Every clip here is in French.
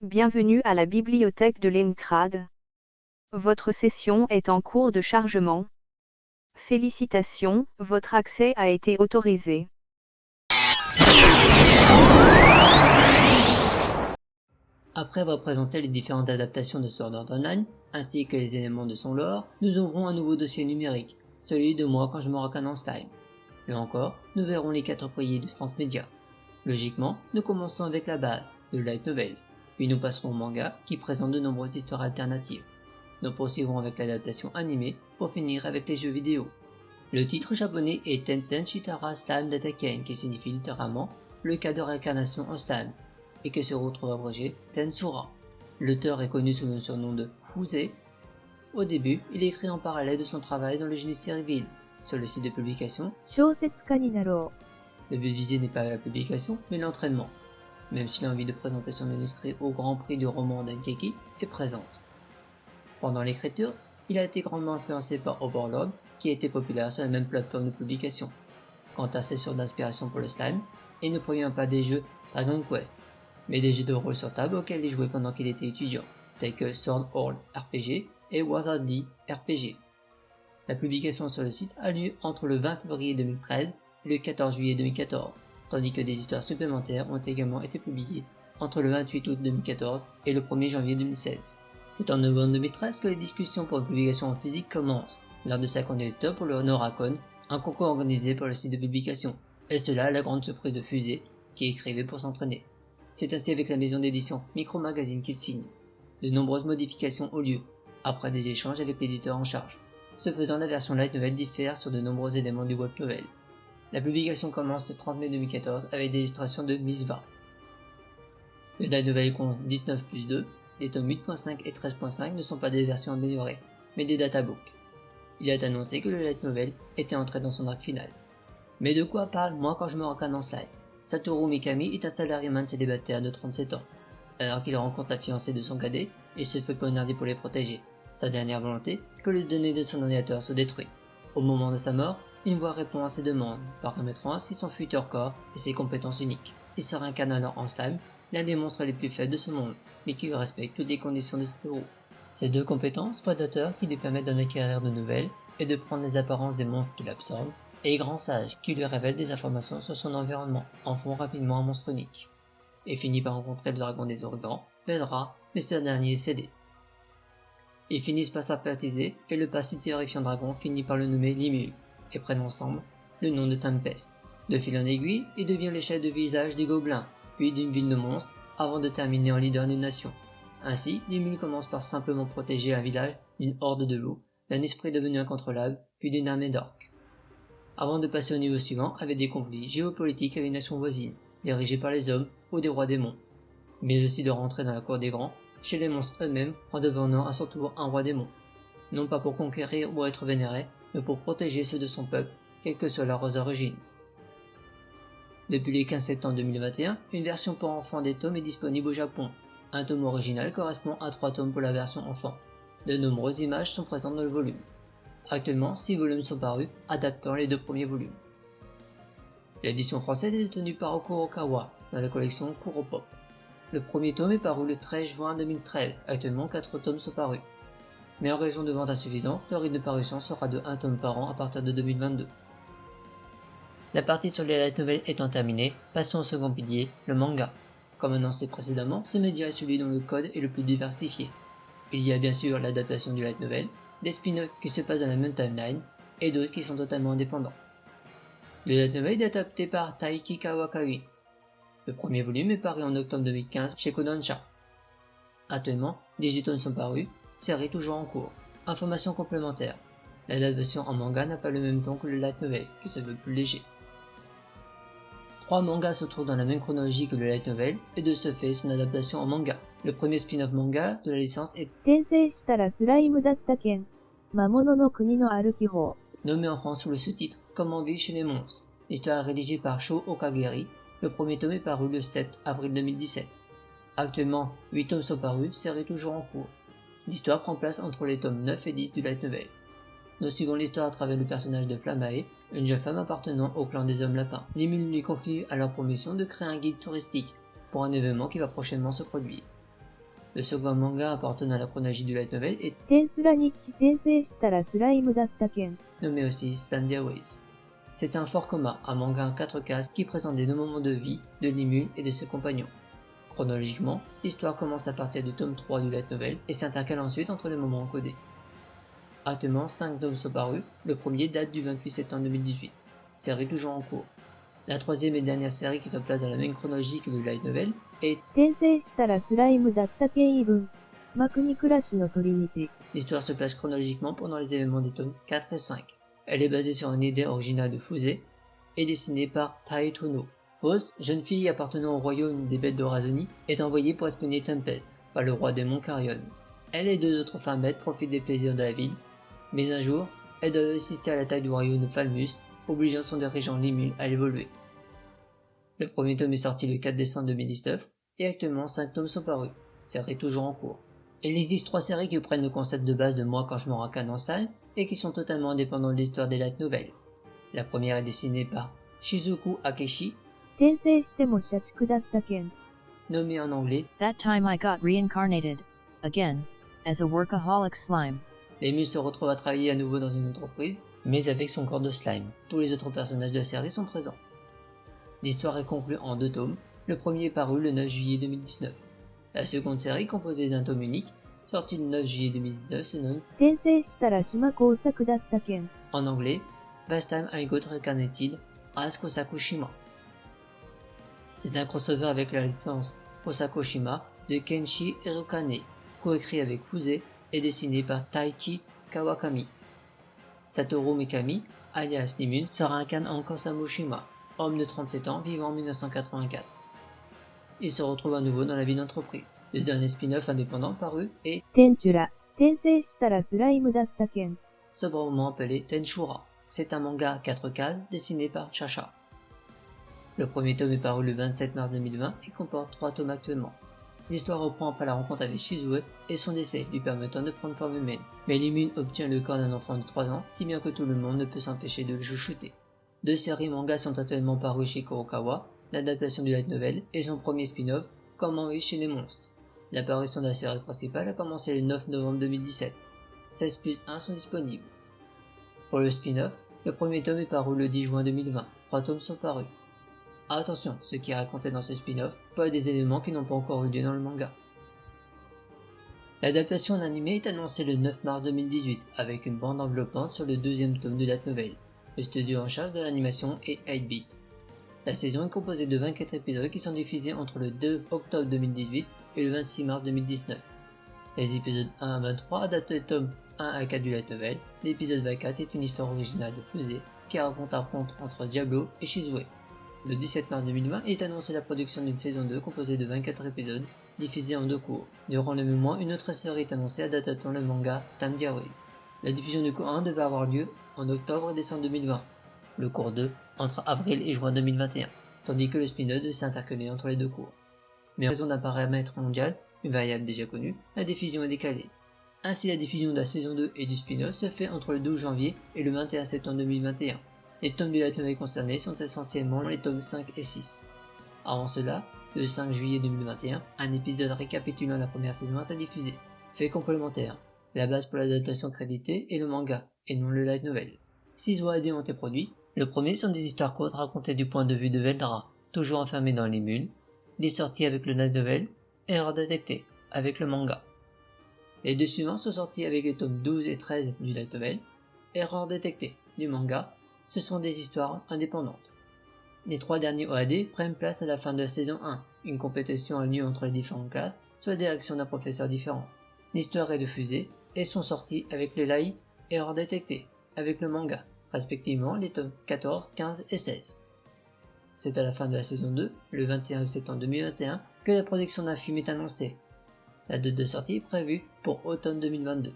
Bienvenue à la bibliothèque de l'ENCRAD. Votre session est en cours de chargement. Félicitations, votre accès a été autorisé. Après avoir présenté les différentes adaptations de Sword Art Online, ainsi que les éléments de son lore, nous ouvrons un nouveau dossier numérique, celui de Moi quand je me reconnais en slime. Là encore, nous verrons les 4 piliers de Transmédia. Logiquement, nous commençons avec la base, le light novel, puis nous passerons au manga qui présente de nombreuses histoires alternatives. Nous poursuivrons avec l'adaptation animée pour finir avec les jeux vidéo. Le titre japonais est Tensen Shitara Slime Dataken qui signifie littéralement le cas de réincarnation en slime et que se retrouve abrégé Tensura. L'auteur est connu sous le surnom de Fuse. Au début, il écrit en parallèle de son travail dans le génie civil. Sur le site de publication, 小説家になろ le but visé n'est pas la publication, mais l'entraînement, même si l'envie de présenter son manuscrit au Grand Prix du roman d'Enkeki est présente. Pendant l'écriture, il a été grandement influencé par Overlord, qui a été populaire sur la même plateforme de publication. Quant à ses sources d'inspiration pour le slime, il ne provient pas des jeux Dragon Quest, mais des jeux de rôle sur table auxquels il jouait pendant qu'il était étudiant, tels que Sword Art RPG et Wizardry RPG. La publication sur le site a lieu entre le 20 février 2013 et le 14 juillet 2014, tandis que des histoires supplémentaires ont également été publiées entre le 28 août 2014 et le 1er janvier 2016. C'est en novembre 2013 que les discussions pour une publication en physique commencent, lors de sa candidature pour le Noracon, un concours organisé par le site de publication, et cela à la grande surprise de Fusée, qui écrivait pour s'entraîner. C'est ainsi avec la maison d'édition Micro Magazine qu'il signe. De nombreuses modifications ont lieu, après des échanges avec l'éditeur en charge. Ce faisant, la version light novel diffère sur de nombreux éléments du web novel. La publication commence le 30 mai 2014 avec des illustrations de Misva. Le light novel compte 19 plus 2, les tomes 8.5 et 13.5 ne sont pas des versions améliorées, mais des databooks. Il est annoncé que le light novel était entré dans son arc final. Mais de quoi parle Moi quand je me reconnais en slime? Satoru Mikami est un salariéman célibataire de 37 ans. Alors qu'il rencontre la fiancée de son cadet, il se fait poignarder pour les protéger. Sa dernière volonté, que les données de son ordinateur soient détruites. Au moment de sa mort, une voix répond à ses demandes, paramétrant ainsi son futur corps et ses compétences uniques. Il se réincarne alors en slime, l'un des monstres les plus faibles de ce monde, mais qui respecte toutes les conditions de Satoru. Ces deux compétences, prédateurs qui lui permettent d'en acquérir de nouvelles et de prendre les apparences des monstres qu'il absorbe, et grand sage qui lui révèle des informations sur son environnement, en font rapidement un monstre unique. Et finit par rencontrer le dragon des Organs, Vedra, mais ce dernier est cédé. Ils finissent par sympathiser et le pas si terrifiant dragon finit par le nommer Limul, et prennent ensemble le nom de Tempest. De fil en aiguille, il devient le chef de village des gobelins, puis d'une ville de monstres, avant de terminer en leader d'une nation. Ainsi, Limul commence par simplement protéger un village d'une horde de loups, d'un esprit devenu incontrôlable, puis d'une armée d'orques. Avant de passer au niveau suivant avec des conflits géopolitiques avec les nations voisines, dirigées par les hommes ou des rois démons, mais aussi de rentrer dans la cour des grands, chez les monstres eux-mêmes en devenant à son tour un roi démon, non pas pour conquérir ou être vénéré, mais pour protéger ceux de son peuple, quelles que soient leurs origines. Depuis le 15 septembre 2021, une version pour enfants des tomes est disponible au Japon. Un tome original correspond à 3 tomes pour la version enfant. De nombreuses images sont présentes dans le volume. Actuellement, 6 volumes sont parus, adaptant les 2 premiers volumes. L'édition française est détenue par Okurokawa dans la collection Kuropop. Le premier tome est paru le 13 juin 2013, actuellement 4 tomes sont parus. Mais en raison de ventes insuffisantes, le rythme de parution sera de 1 tome par an à partir de 2022. La partie sur les light novels étant terminée, passons au second pilier, le manga. Comme annoncé précédemment, ce média est celui dont le code est le plus diversifié. Il y a bien sûr l'adaptation du light novel, des spin-offs qui se passent dans la même timeline, et d'autres qui sont totalement indépendants. Le light novel est adapté par Taiki Kawakami. Le premier volume est paru en octobre 2015 chez Kodansha. Actuellement, 18 tomes sont parus, série toujours en cours. Information complémentaire. L'adaptation en manga n'a pas le même temps que le light novel, qui se veut plus léger. 3 mangas se trouvent dans la même chronologie que le light novel, et de ce fait son adaptation en manga. Le premier spin-off manga de la licence est 転生したらスライムだった件。魔物の国の歩き法。 nommé en France sous le sous-titre Comment vivre chez les monstres. L'histoire est rédigée par Sho Okagiri. Le premier tome est paru le 7 avril 2017. Actuellement, 8 tomes sont parus, série toujours en cours. L'histoire prend place entre les tomes 9 et 10 du light novel. Nous suivons l'histoire à travers le personnage de Flamae, une jeune femme appartenant au clan des hommes lapins. Limul lui confie alors pour mission de créer un guide touristique pour un événement qui va prochainement se produire. Le second manga appartenant à la chronologie du light novel est 転スラ日記転生したらスライムだった件。 nommé aussi Standia Ways. C'est un fort coma, un manga en 4 cases qui présente des deux moments de vie de Limune et de ses compagnons. Chronologiquement, l'histoire commence à partir du tome 3 du light novel et s'intercale ensuite entre les moments encodés. Actuellement, 5 tomes sont parus, le premier date du 28 septembre 2018, série toujours en cours. La troisième et dernière série qui se place dans la même chronologie que le light novel est 転生したらスライムだった件異文。マクニクラシの鳥にて。 l'histoire se place chronologiquement pendant les événements des tomes 4 et 5. Elle est basée sur une idée originale de Fusée et dessinée par Tai Tono. Rose, jeune fille appartenant au royaume des bêtes d'Orazoni, est envoyée pour espionner Tempest par le roi démon Carrion. Elle et deux autres femmes bêtes profitent des plaisirs de la ville, mais un jour, elle doit assister à la taille du royaume de Falmus, obligeant son dirigeant Limul à l'évoluer. Le premier tome est sorti le 4 décembre 2019 et actuellement 5 tomes sont parus, série toujours en cours. Il existe 3 séries qui prennent le concept de base de Moi quand je me racane en style et qui sont totalement indépendantes de l'histoire des light novels. La première est dessinée par Shizuku Akeshi, 転生しても社畜だった件。 nommée en anglais That time I got reincarnated, again, as a workaholic slime. Lemmy se retrouve à travailler à nouveau dans une entreprise, mais avec son corps de slime. Tous les autres personnages de la série sont présents. L'histoire est conclue en 2 tomes, le premier est paru le 9 juillet 2019. La seconde série, composée d'un tome unique, sorti le 9 juillet 2019, se nomme 転生したら島工作だった件。 en anglais Last Time I Got Reincarnated as Kosakushima. C'est un crossover avec la licence Kosakushima de Kenshi Hirokane, coécrit avec Fusée et dessiné par Taiki Kawakami. Satoru Mikami, alias Limune, se réincarne en Kosamushima, homme de 37 ans vivant en 1984. Il se retrouve à nouveau dans la vie d'entreprise. Le dernier spin-off indépendant paru est 天チュラ。転生したらスライムだった件。 sobrement appelé Tenshura. C'est un manga à 4 cases dessiné par Chacha. Le premier tome est paru le 27 mars 2020 et comporte 3 tomes actuellement. L'histoire reprend après la rencontre avec Shizue et son décès lui permettant de prendre forme humaine. Mais Limune obtient le corps d'un enfant de 3 ans, si bien que tout le monde ne peut s'empêcher de le chouchouter. 2 séries mangas sont actuellement parues chez Kurokawa, l'adaptation du light novel et son premier spin-off, Comment vivre chez les monstres. L'apparition de la série principale a commencé le 9 novembre 2017. 16 plus 1 sont disponibles. Pour le spin-off, le premier tome est paru le 10 juin 2020, 3 tomes sont parus. Attention, ce qui est raconté dans ce spin-off peut être des éléments qui n'ont pas encore eu lieu dans le manga. L'adaptation en animé est annoncée le 9 mars 2018 avec une bande enveloppante sur le deuxième tome de la nouvelle. Le studio en charge de l'animation est 8-Bit. La saison est composée de 24 épisodes qui sont diffusés entre le 2 octobre 2018 et le 26 mars 2019. Les épisodes 1 à 23 adaptent le tome 1 à 4 du light novel. L'épisode 24 est une histoire originale de Fusée qui raconte un rencontre entre Diablo et Shizue. Le 17 mars 2020 est annoncée la production d'une saison 2 composée de 24 épisodes diffusés en 2 cours. Durant le même mois, une autre série est annoncée adaptant le manga Standia Ways. La diffusion du cours 1 devait avoir lieu en octobre et décembre 2020, le cours 2 entre avril et juin 2021, tandis que le spin-off devait s'intercaler entre les 2 cours. Mais en raison d'un paramètre mondial, une variable déjà connue, la diffusion est décalée. Ainsi, la diffusion de la saison 2 et du spin-off se fait entre le 12 janvier et le 21 septembre 2021. Les tomes du light novel concernés sont essentiellement les tomes 5 et 6. Avant cela, le 5 juillet 2021, un épisode récapitulant la première saison a été diffusé. Fait complémentaire, la base pour l'adaptation créditée est le manga, et non le light novel. 6 OAD ont été produits. Le premier sont des histoires courtes racontées du point de vue de Veldra, toujours enfermé dans les mules. Il est sorti avec le light novel, Erreur détectée, avec le manga. Les 2 suivants sont sortis avec les tomes 12 et 13 du light novel, Erreur détectée, du manga. Ce sont des histoires indépendantes. Les 3 derniers OAD prennent place à la fin de la saison 1. Une compétition a lieu entre les différentes classes, sous la direction d'un professeur différent. L'histoire est diffusée et sont sortis avec les light Erreur détectée, avec le manga, respectivement les tomes 14, 15 et 16. C'est à la fin de la saison 2, le 21 septembre 2021, que la production d'un film est annoncée. La date de sortie est prévue pour automne 2022.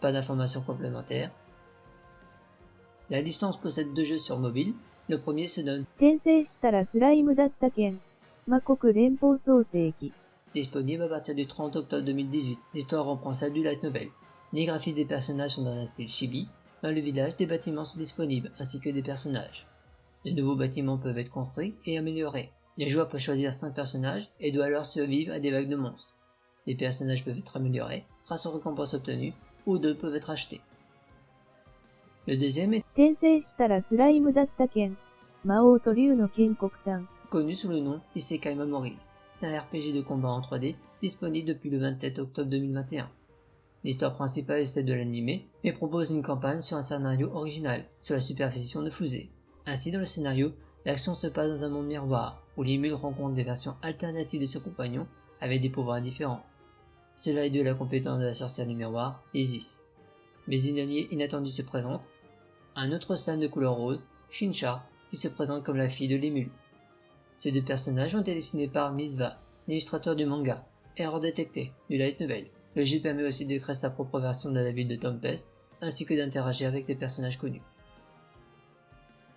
Pas d'informations complémentaires. La licence possède 2 jeux sur mobile. Le premier se nomme 転生したらスライムだった件。魔国連邦創世記。 disponible à partir du 30 octobre 2018. L'histoire reprend celle du light novel. Les graphismes des personnages sont dans un style chibi. Dans le village, des bâtiments sont disponibles, ainsi que des personnages. De nouveaux bâtiments peuvent être construits et améliorés. Les joueurs peuvent choisir 5 personnages et doivent alors survivre à des vagues de monstres. Les personnages peuvent être améliorés grâce aux récompenses obtenues, ou deux peuvent être achetés. Le deuxième est 転生したらスライムだった剣。魔王と竜の剣国炭。 connu sous le nom Isekai Memories. C'est un RPG de combat en 3D disponible depuis le 27 octobre 2021. L'histoire principale est celle de l'animé, mais propose une campagne sur un scénario original, sur la supervision de Fusée. Ainsi, dans le scénario, l'action se passe dans un monde miroir, où Limul rencontre des versions alternatives de ses compagnons avec des pouvoirs différents. Cela est dû à la compétence de la sorcière du miroir, Isis. Mais une alliée inattendue se présente, un autre slime de couleur rose, Shinsha, qui se présente comme la fille de Limul. Ces deux personnages ont été dessinés par Misva, l'illustrateur du manga, Erreur détectée, du light novel. Le jeu permet aussi de créer sa propre version de la ville de Tempest, ainsi que d'interagir avec des personnages connus.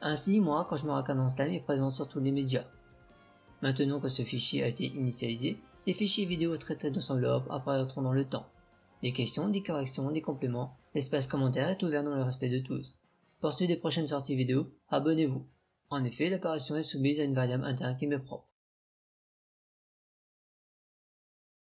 Ainsi, moi, quand je me raconte en slime, est présent sur tous les médias. Maintenant que ce fichier a été initialisé, les fichiers vidéo traités dans son enveloppe apparaîtront dans le temps. Des questions, des corrections, des compléments, l'espace commentaire est ouvert dans le respect de tous. Pour suivre des prochaines sorties vidéo, abonnez-vous. En effet, l'apparition est soumise à une variable interne qui m'est propre.